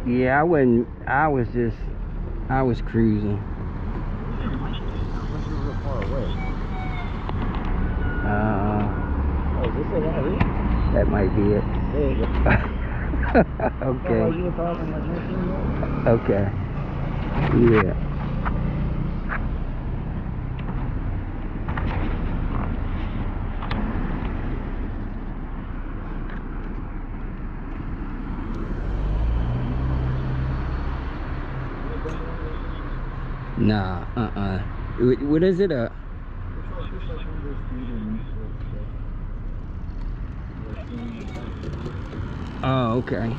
Yeah, I wasn't. I was cruising. Real far away. Oh, is this it right here? That might be it. There you go. Okay. Oh, you were talking like nothing. Okay. Yeah. Nah, what is it? Oh, okay.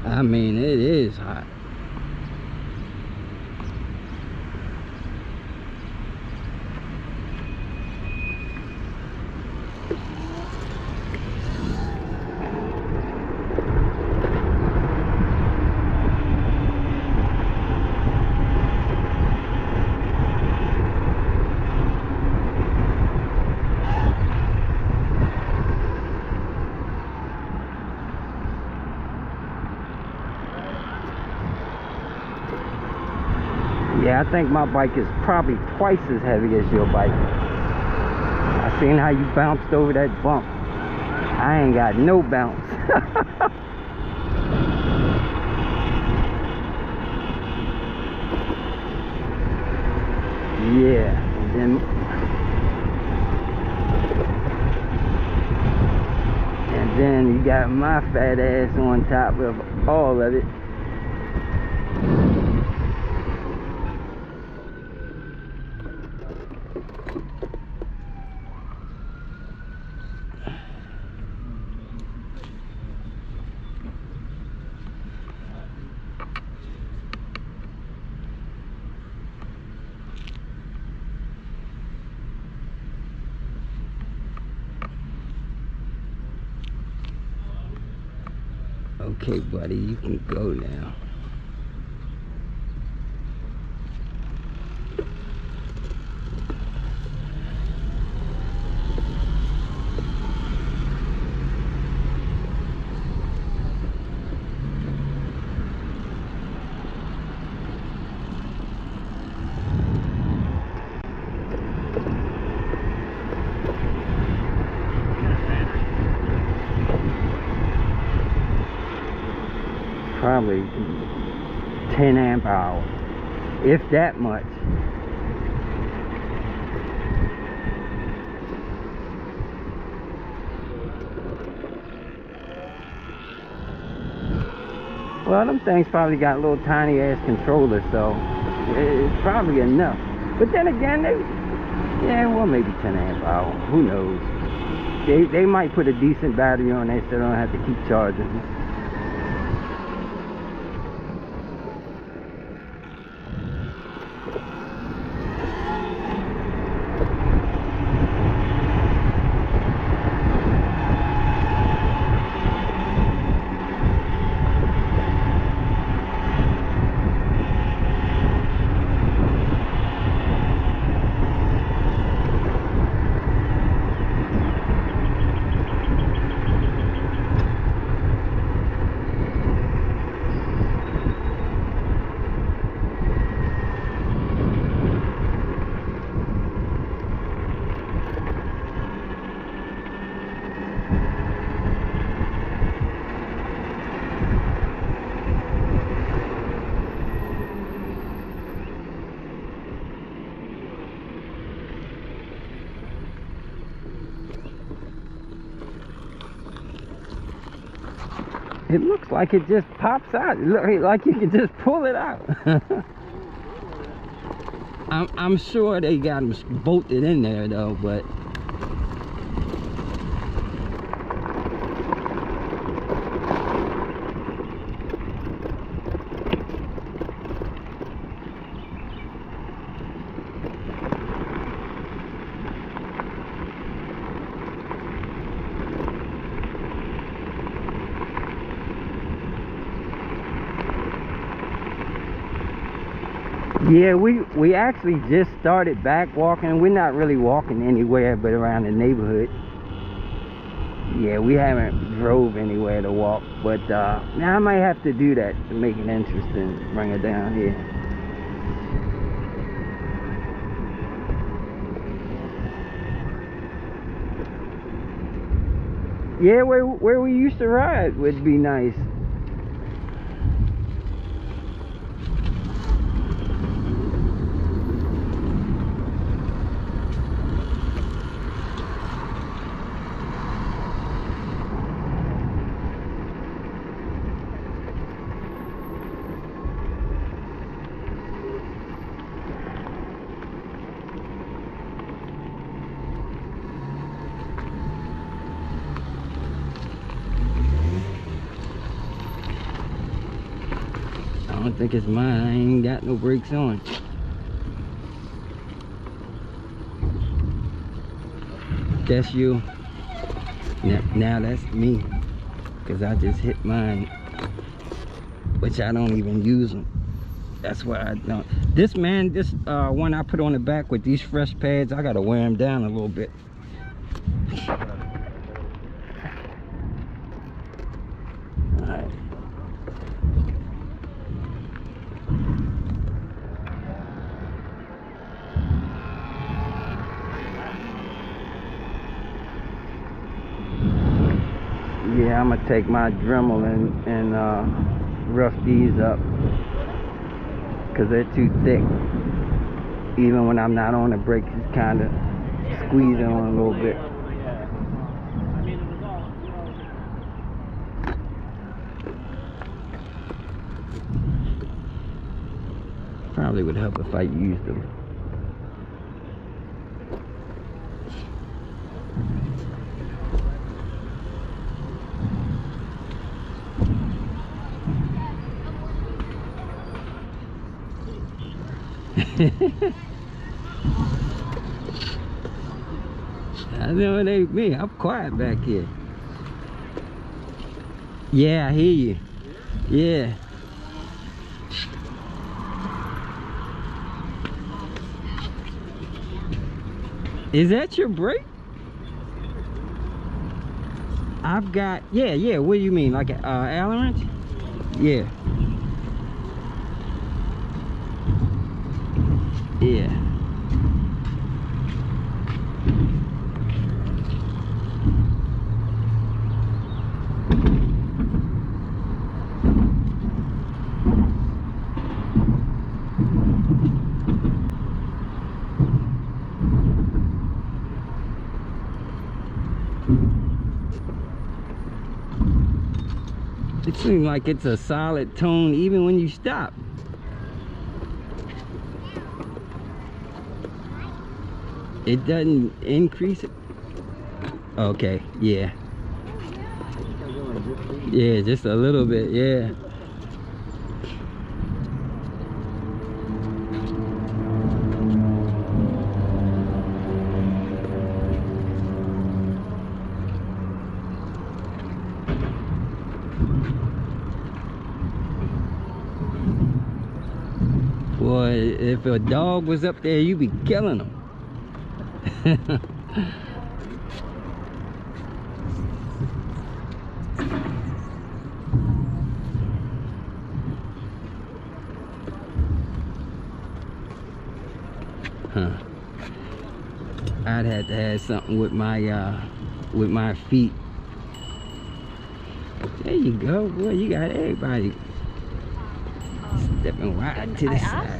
I mean, it is hot. Yeah, I think my bike is probably twice as heavy as your bike. I seen how you bounced over that bump. I ain't got no bounce. Yeah, and then you got my fat ass on top of all of it. Okay, buddy, you can go now. Probably 10 amp hour, if that much. Well, them things probably got little tiny ass controllers, so it's probably enough. But then again, yeah, well, maybe 10 amp hour, who knows. They might put a decent battery on there so they don't have to keep charging. It looks like it just pops out. It look like you can just pull it out. I'm sure they got them bolted in there though, but yeah, we actually just started back walking. We're not really walking anywhere but around the neighborhood. Yeah, we haven't drove anywhere to walk, but now I might have to do that to make it interesting. Bring it down here. Yeah, where we used to ride would be nice. I don't think it's mine. I ain't got no brakes on. That's you. Now that's me, because I just hit mine, which I don't even use them. That's why I don't. This one I put on the back with these fresh pads, I gotta wear them down a little bit. Alright. Yeah, I'm gonna take my Dremel and rough these up, because they're too thick. Even when I'm not on the brake, it's kind of squeezing on a little bit. Probably would help if I used them. I know it ain't me. I'm quiet back here. Yeah, I hear you. Yeah. Is that your brake? I've got, yeah. What do you mean? Like an Allen wrench? Yeah. Yeah. It seems like it's a solid tone even when you stop. It doesn't increase it. Okay, yeah. Yeah, just a little bit, yeah. Boy, if a dog was up there, you'd be killing them. Huh. I'd have to have something with my feet. There you go, boy. You got everybody stepping right to the side.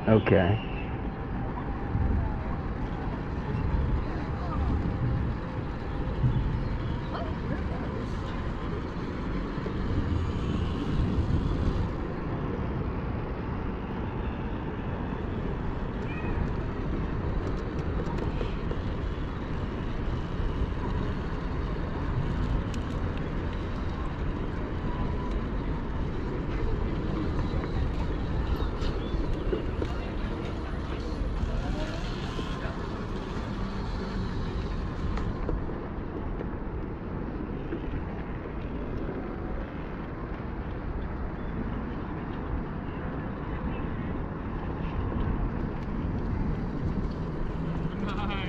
Okay.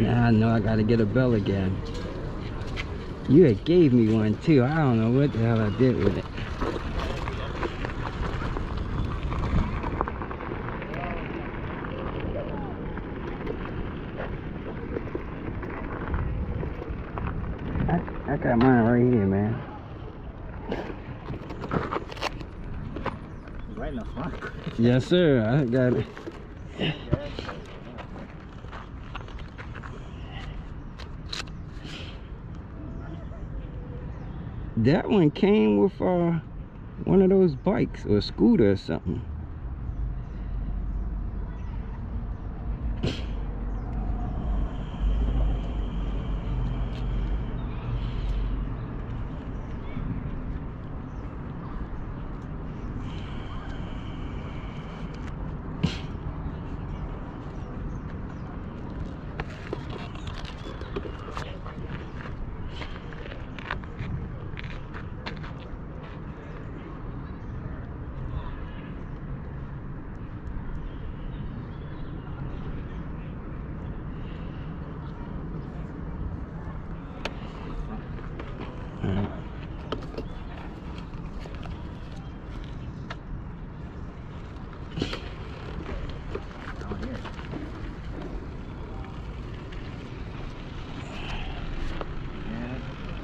Now I know I gotta get a bell again. You had gave me one too. I don't know what the hell I did with it. I got mine right here, man. Right in the front. Yes, sir. I got it. That one came with one of those bikes or a scooter or something.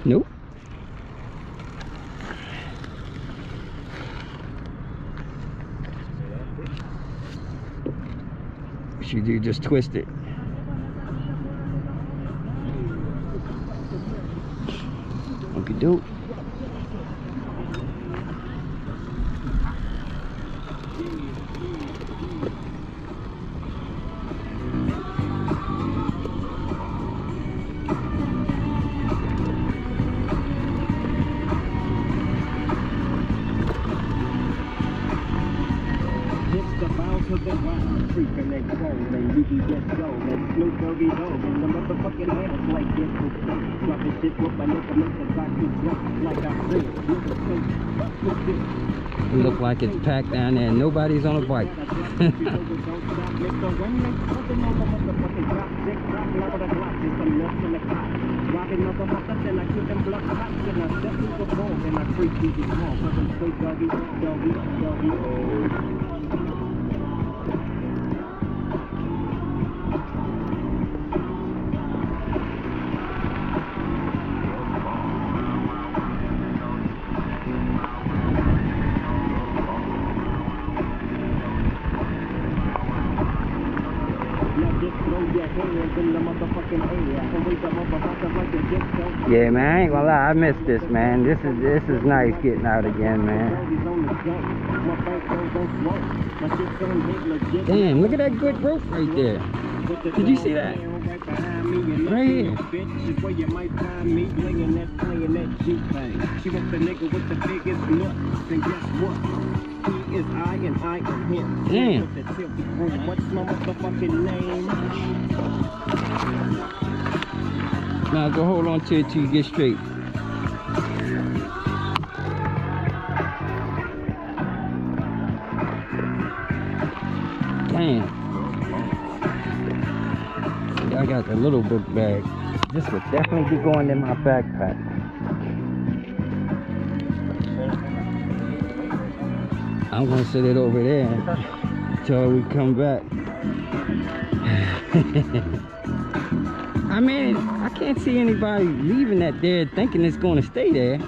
Nope. What you do, just twist it. Okay, dope. To the wild, freaking that cold, and you can just go, and Snoop Doggy Dogg, and the motherfucking hands like this, dropping shit with my nigga, make the rock to drop, like I said, It look like it's packed down there and nobody's on a bike. Yeah, man, I ain't gonna lie, I missed this, man. This is nice getting out again, man. Damn, look at that good rope right there. Did you see that? Right here. She wants the nigga with the biggest nuts, and guess what? He is I and I am him. Damn. What's my motherfucking name? Now go hold on to it till you get straight. Damn. See, I got the little book bag. This would definitely be going in my backpack. I'm gonna set it over there until we come back. I mean, I can't see anybody leaving that there thinking it's going to stay there.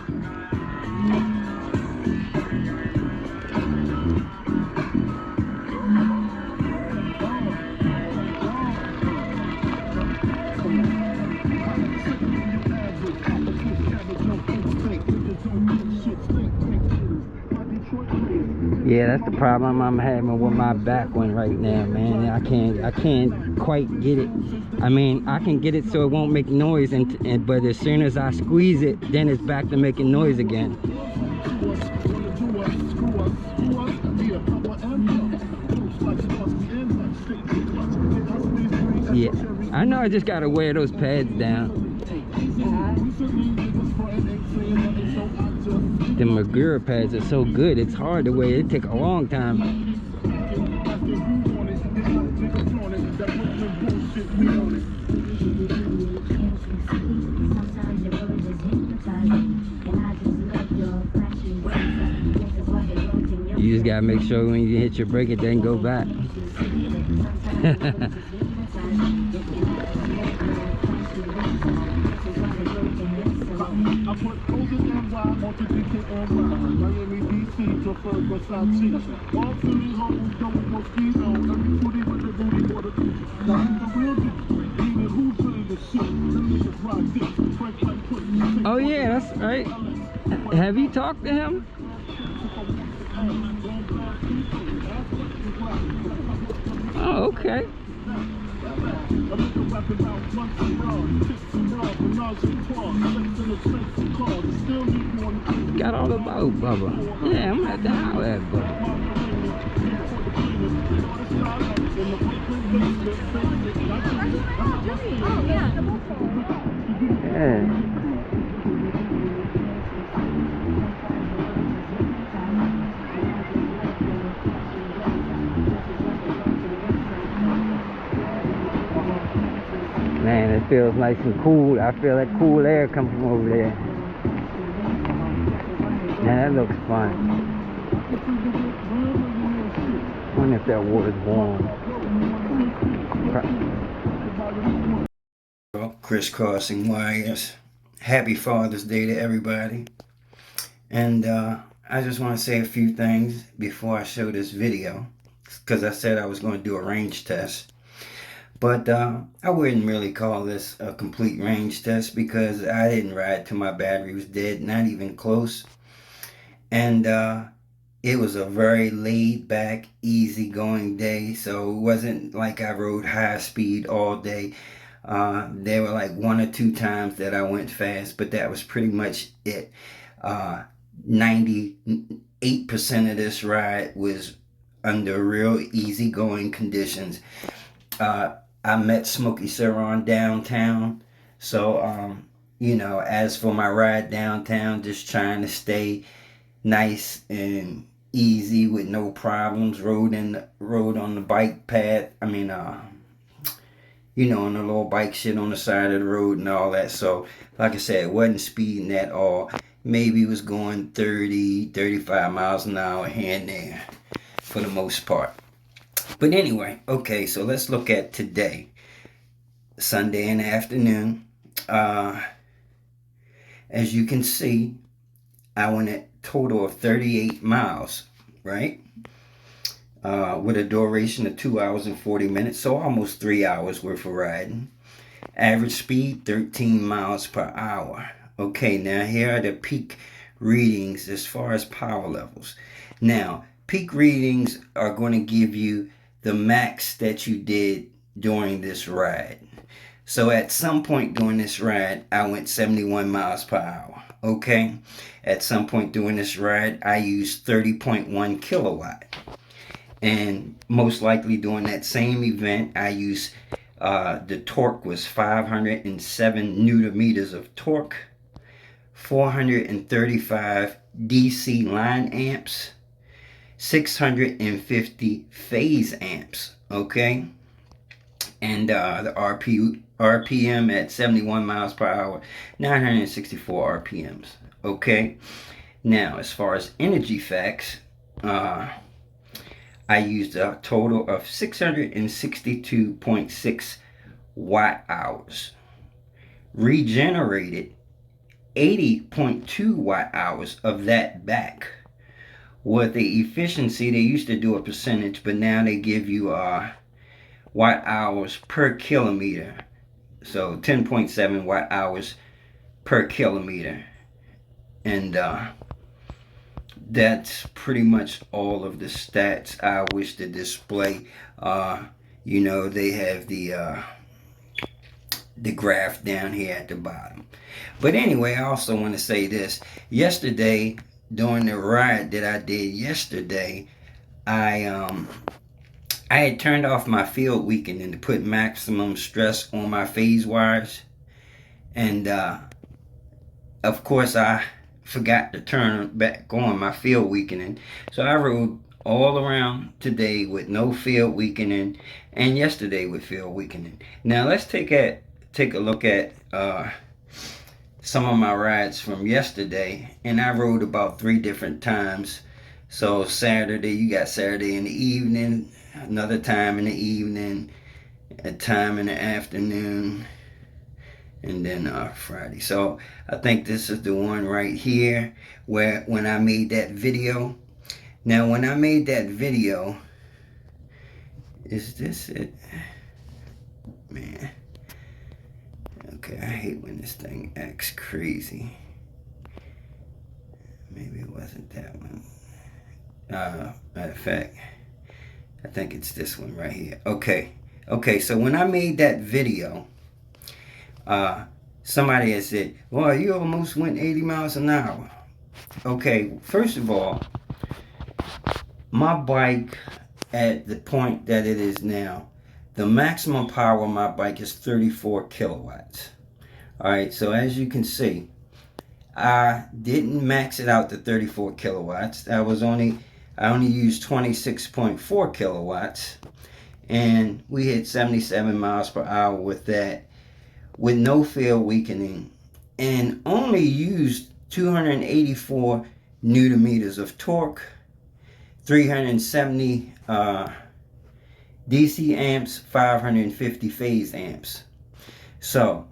Yeah, that's the problem I'm having with my back one right now, man. I can't quite get it. I mean, I can get it so it won't make noise, but as soon as I squeeze it, then it's back to making noise again. Yeah, I know I just gotta wear those pads down. The Magura pads are so good, it's hard to wear. It take a long time. You just gotta make sure when you hit your brake it doesn't go back. Oh yeah, that's right. Have you talked to him? Oh, okay. Got all about Bubba. Yeah, I'm at the house at Bubba. Yeah. Man, it feels nice and cool. I feel that cool air coming from over there. Man, that looks fun. I wonder if that water's warm. Crisscrossing wires. Happy Father's Day to everybody. And I just want to say a few things before I show this video, because I said I was going to do a range test. But I wouldn't really call this a complete range test because I didn't ride till my battery was dead, not even close. And it was a very laid back, easy going day. So it wasn't like I rode high speed all day. There were like 1 or 2 times that I went fast, but that was pretty much it. 98% of this ride was under real easy going conditions. I met Smokey Surron downtown. So, you know, as for my ride downtown, just trying to stay nice and easy with no problems. Rode on the bike path. I mean, you know, on the little bike shit on the side of the road and all that. So, like I said, it wasn't speeding at all. Maybe it was going 30, 35 miles an hour here and there for the most part. But anyway, okay, so let's look at today. Sunday in the afternoon. As you can see, I went a total of 38 miles, right? With a duration of 2 hours and 40 minutes, so almost 3 hours worth of riding. Average speed, 13 miles per hour. Okay, now here are the peak readings as far as power levels. Now, peak readings are going to give you the max that you did during this ride. So at some point during this ride, I went 71 miles per hour. Okay, at some point during this ride, I used 30.1 kilowatt. And most likely during that same event, I used the torque was 507 newton meters of torque, 435 DC line amps, 650 phase amps. Okay, and the RPM at 71 miles per hour, 964 RPMs. Okay, now as far as energy facts, I used a total of 662.6 watt hours. regenerated 80.2 watt hours of that back. With the efficiency, they used to do a percentage, but now they give you watt hours per kilometer. So 10.7 watt hours per kilometer. And that's pretty much all of the stats I wish to display. You know, they have the graph down here at the bottom. But anyway, I also want to say this. Yesterday, during the ride that I did yesterday, I had turned off my field weakening to put maximum stress on my phase wires. And of course, I forgot to turn back on my field weakening. So I rode all around today with no field weakening, and yesterday with field weakening. Now let's take a look at some of my rides from yesterday. And I rode about 3 different times. So Saturday, you got Saturday in the evening, another time in the evening, a time in the afternoon, and then Friday. So I think this is the one right here where when I made that video. Now when I made that video, is this it? Man. Okay, I hate when this thing acts crazy. Maybe it wasn't that one. Matter of fact, I think it's this one right here. Okay, so when I made that video, somebody had said, well, you almost went 80 miles an hour. Okay, first of all, my bike at the point that it is now, the maximum power of my bike is 34 kilowatts. Alright, so as you can see, I didn't max it out to 34 kilowatts. I only used 26.4 kilowatts. And we hit 77 miles per hour with that, with no field weakening, and only used 284 newton meters of torque, 370 DC amps, 550 phase amps. So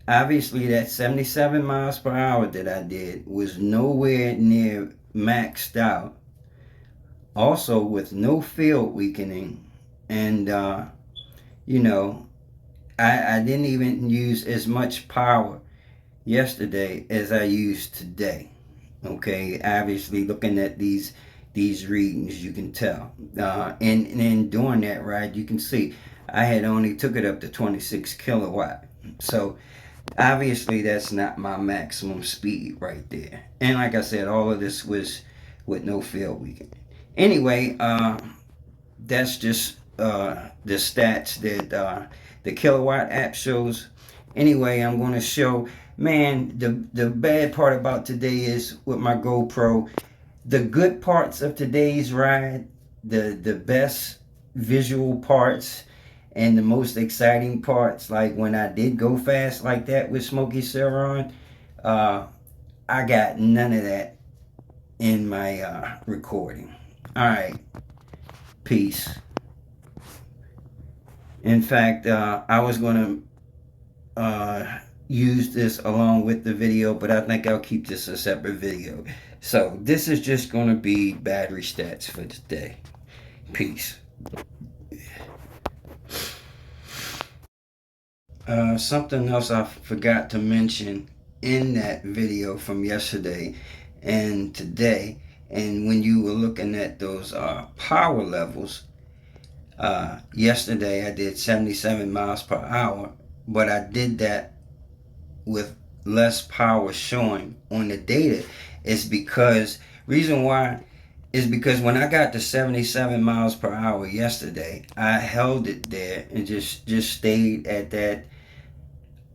obviously that 77 miles per hour that I did was nowhere near maxed out. Also with no field weakening, and you know, I didn't even use as much power yesterday as I used today. Okay, obviously looking at these readings, you can tell. And doing that ride, you can see I had only took it up to 26 kilowatt. So obviously that's not my maximum speed right there. And like I said, all of this was with no field weakening. Anyway, that's just the stats that the kilowatt app shows. Anyway, I'm going to show, man, the bad part about today is with my GoPro, the good parts of today's ride, the best visual parts and the most exciting parts, like when I did go fast like that with Smokey Surron, I got none of that in my recording. Alright, peace. In fact, I was going to use this along with the video, but I think I'll keep this a separate video. So this is just going to be battery stats for today. Peace. Something else I forgot to mention in that video from yesterday and today, and when you were looking at those power levels, yesterday I did 77 miles per hour, but I did that with less power showing on the data. Is because reason why is because when I got to 77 miles per hour yesterday, I held it there and just stayed at that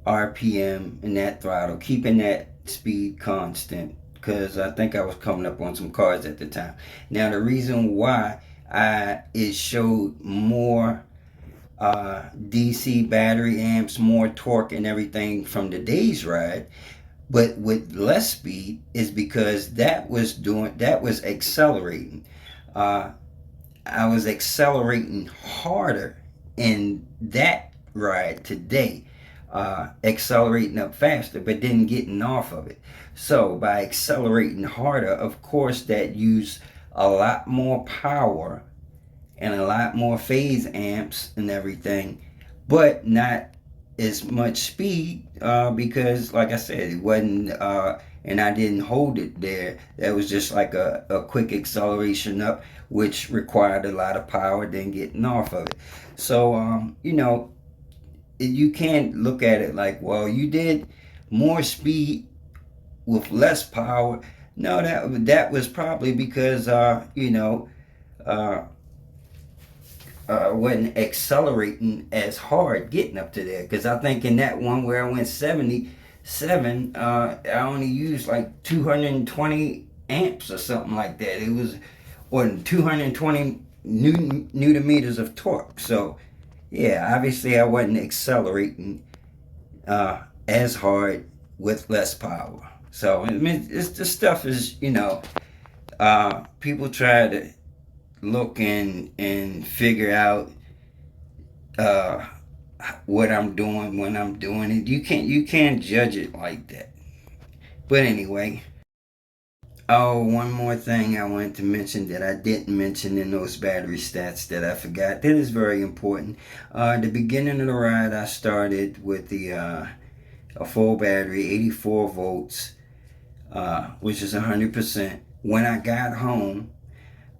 RPM and that throttle, keeping that speed constant, because I think I was coming up on some cars at the time. Now the reason why it showed more DC battery amps, more torque and everything from the day's ride, but with less speed, is because that was accelerating. I was accelerating harder in that ride today. accelerating up faster, but then getting off of it. So by accelerating harder, of course, that used a lot more power and a lot more phase amps and everything, but not as much speed, because like I said, it wasn't and I didn't hold it there. That was just like a quick acceleration up, which required a lot of power, then getting off of it. So you know, you can't look at it like, well, you did more speed with less power. No, that was probably because you know, wasn't accelerating as hard getting up to there. Because I think in that one where I went 77, I only used like 220 amps or something like that. It was, or 220 newton meters of torque. So yeah, obviously I wasn't accelerating as hard with less power. So I mean, this stuff is, you know, people try to look and figure out what I'm doing when I'm doing it. You can't judge it like that. But anyway, oh, one more thing I wanted to mention that I didn't mention in those battery stats that I forgot. That is very important. The beginning of the ride, I started with the a full battery, 84 volts, which is 100%. When I got home,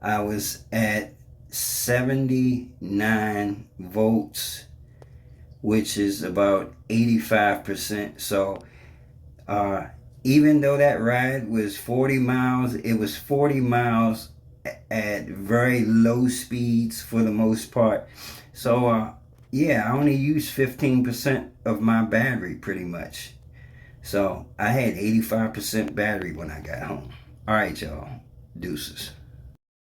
I was at 79 volts, which is about 85%. So even though that ride was 40 miles, it was 40 miles at very low speeds for the most part. So yeah, I only used 15% of my battery pretty much. So I had 85% battery when I got home. All right, y'all. Deuces.